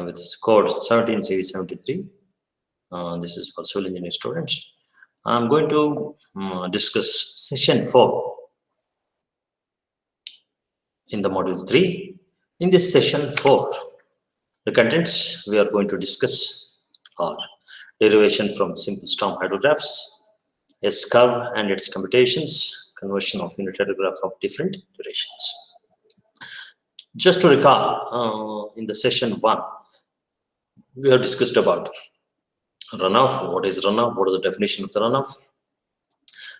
with this code 17CV73. This is for civil engineering students. I'm going to discuss session 4 in the module 3. In this session 4, the contents we are going to discuss are derivation from simple storm hydrographs, S-curve and its computations, conversion of unit hydrograph of different durations. Just to recall, in the session 1, we have discussed about runoff, what is runoff, what is the definition of the runoff,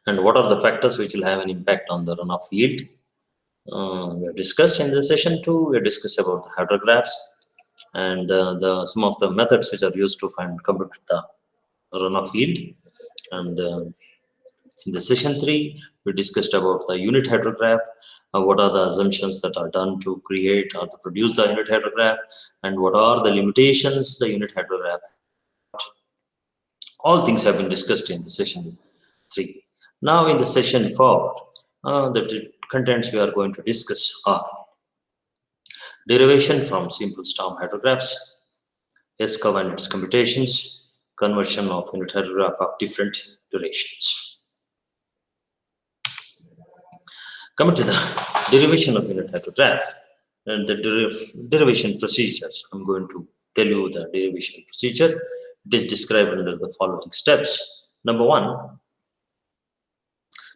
and what are the factors which will have an impact on the runoff yield. We have discussed in the session 2, we have discussed about the hydrographs and some of the methods which are used to compute the runoff yield. And in the session 3, we discussed about the unit hydrograph, what are the assumptions that are done to create or to produce the unit hydrograph, and what are the limitations the unit hydrograph. All things have been discussed in the session 3. Now in the session 4, the contents we are going to discuss are derivation from simple storm hydrographs, S-curve and its computations, conversion of unit hydrograph of different durations. Coming to the derivation of unit hydrograph and the derivation procedures, I'm going to tell you the derivation procedure. It is described under the following steps. Number 1,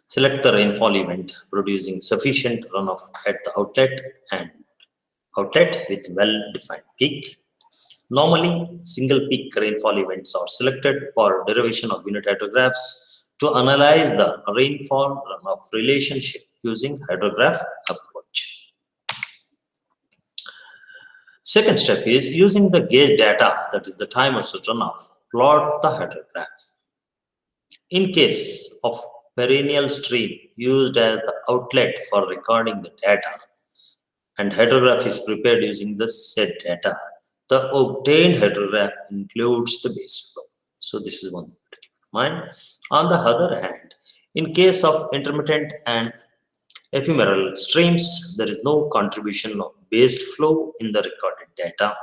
select the rainfall event producing sufficient runoff at the outlet with well-defined peak. Normally, single peak rainfall events are selected for derivation of unit hydrographs to analyze the rainfall runoff relationship using hydrograph approach. Second step is using the gauge data, that is the time of runoff, plot the hydrograph. In case of perennial stream used as the outlet for recording the data and hydrograph is prepared using the said data, the obtained hydrograph includes the base flow. So this is one thing to keep in mind. On the other hand, in case of intermittent and ephemeral streams, there is no contribution of base flow in the recorded data,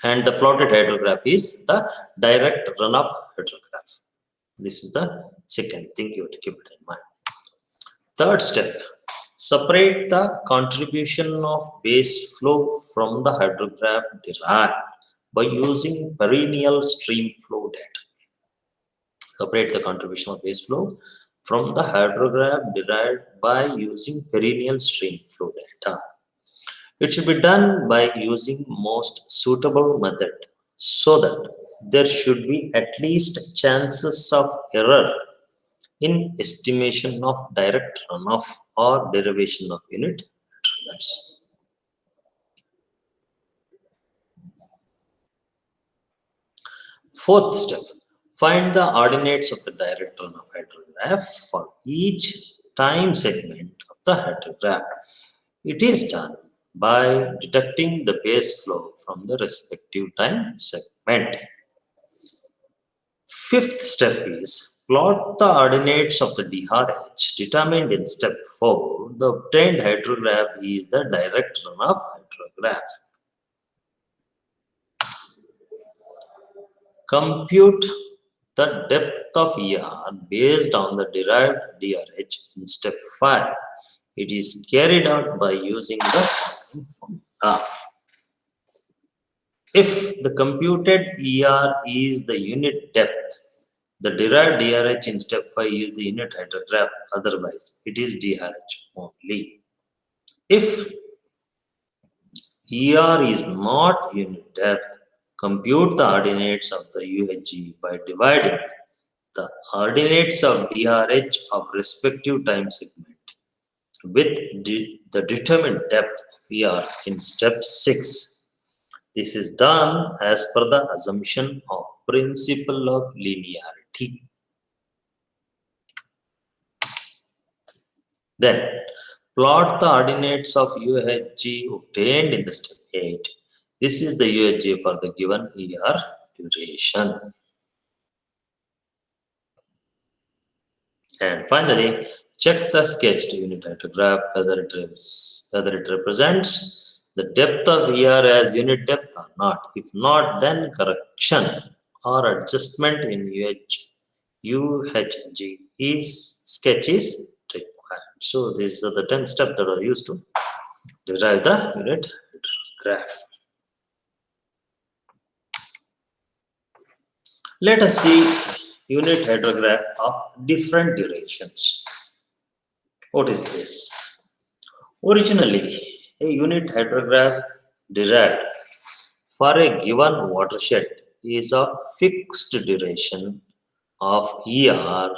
and the plotted hydrograph is the direct runoff hydrograph. This is the second thing you have to keep it in mind. Third step, separate the contribution of base flow from the hydrograph derived by using perennial stream flow data. Separate the contribution of base flow from the hydrograph derived by using perennial stream flow data. It should be done by using most suitable method so that there should be at least chances of error in estimation of direct runoff or derivation of unit hydrographs. Fourth step, find the ordinates of the direct runoff hydrograph for each time segment of the hydrograph. It is done by deducting the base flow from the respective time segment. Fifth step is plot the ordinates of the DRH determined in step 4. The obtained hydrograph is the direct runoff hydrograph. Compute the depth of ER based on the derived DRH in step 5. It is carried out by using the formula. If the computed ER is the unit depth, the derived DRH in step 5 is the unit hydrograph, otherwise it is DRH only. If ER is not unit depth, compute the ordinates of the UHG by dividing the ordinates of DRH of respective time segment with the determined depth of ER in step 6. This is done as per the assumption of principle of linearity. Then plot the ordinates of UHG obtained in the step 8. This is the UHG for the given ER duration. And finally, check the sketched unit hydrograph whether it represents the depth of ER as unit depth or not. If not, then correction or adjustment in UHG is sketch is required. So these are the 10 steps that are used to derive the unit graph. Let us see unit hydrograph of different durations. What is this? Originally, a unit hydrograph derived for a given watershed is of fixed duration of ER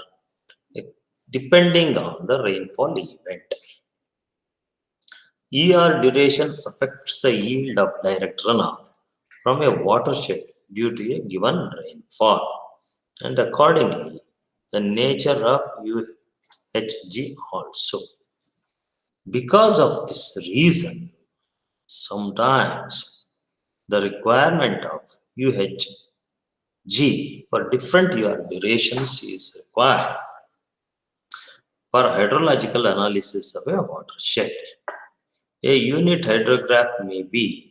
depending on the rainfall event. ER duration affects the yield of direct runoff from a watershed due to a given rainfall, and accordingly, the nature of UHG also. Because of this reason, sometimes the requirement of UHG for different UR durations is required for hydrological analysis of a watershed. A unit hydrograph may be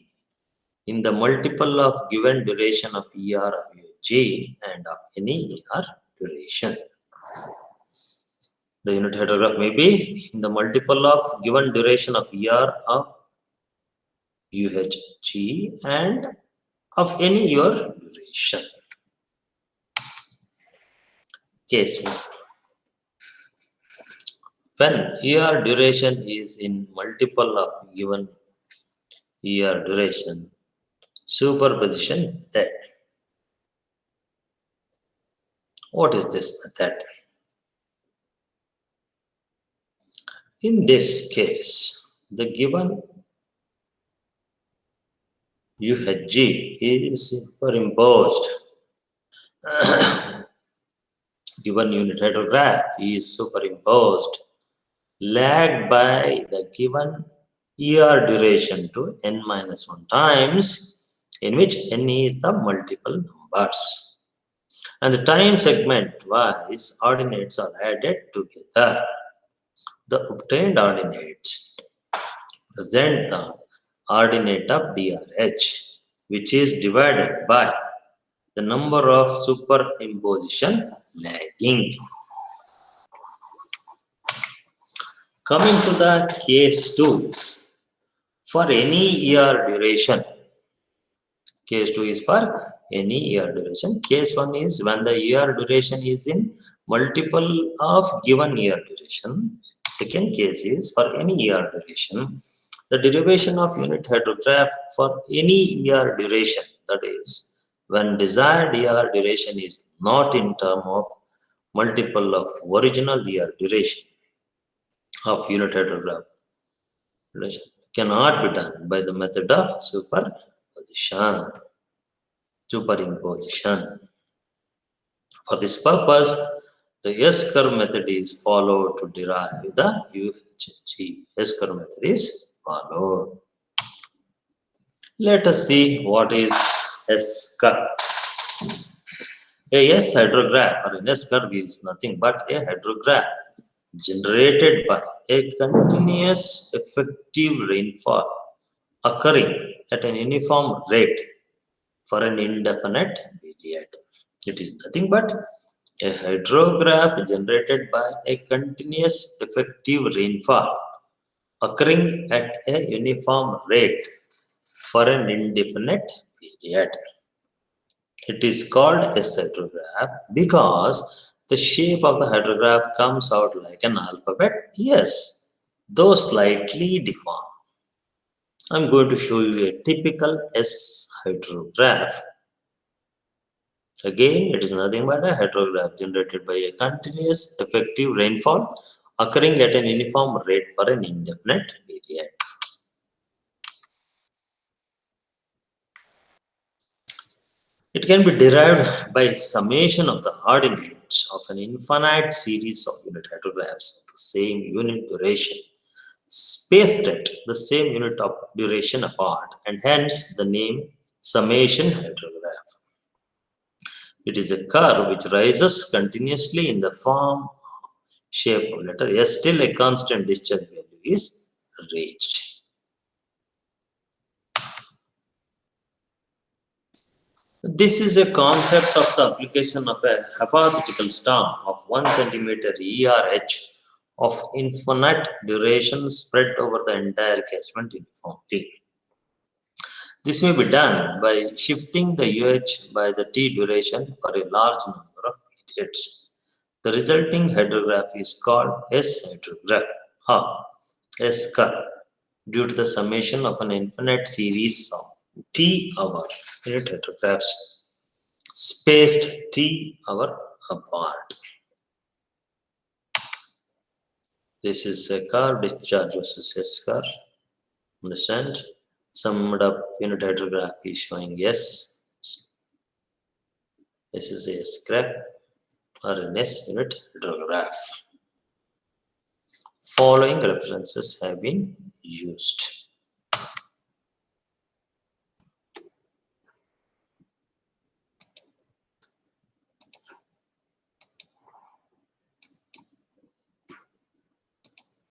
in the multiple of given duration of ER of UHG and of any ER duration. The unit hydrograph may be in the multiple of given duration of ER of UHG and of any your duration. Case 1. When ER duration is in multiple of given ER duration, superposition method. What is this method? In this case, the given UHG is superimposed. Given unit hydrograph is superimposed, lagged by the given ER duration to n minus 1 times, in which n is the multiple numbers. And the time segment wise ordinates are added together. The obtained ordinates present the ordinate of DRH, which is divided by the number of superimposition lagging. Coming to the case 2, for any ER duration, case 2 is for any ER duration. Case 1 is when the ER duration is in multiple of given ER duration. Second case is for any ER duration. The derivation of unit hydrograph for any ER duration, that is, when desired ER duration is not in term of multiple of original ER duration of unit hydrograph duration, cannot be done by the method of superimposition. For this purpose, the S-curve method is followed to derive the UHG. S-curve method is followed. Let us see what is S-curve. A S hydrograph or an S-curve is nothing but a hydrograph generated by a continuous effective rainfall occurring at an uniform rate for an indefinite period. It is nothing but a hydrograph generated by a continuous effective rainfall occurring at a uniform rate for an indefinite period. It is called a hydrograph because the shape of the hydrograph comes out like an alphabet. Yes, though slightly deformed. I'm going to show you a typical S hydrograph. Again, it is nothing but a hydrograph generated by a continuous effective rainfall occurring at an uniform rate for an indefinite period. It can be derived by summation of the ordinates of an infinite series of unit hydrographs of the same unit duration, spaced at the same unit of duration apart, and hence the name summation hydrograph. It is a curve which rises continuously in the form shape of letter S till a constant discharge value is reached. This is a concept of the application of a hypothetical storm of 1 centimeter ERH of infinite duration spread over the entire catchment uniformly. This may be done by shifting the UH by the T duration for a large number of periods. The resulting hydrograph is called S hydrograph or S curve due to the summation of an infinite series of T hour unit hydrographs spaced T hour apart. This is a curve discharge versus S curve. Understand? Summed up unit hydrograph is showing S. This is a S graph or an S unit hydrograph. Following references have been used.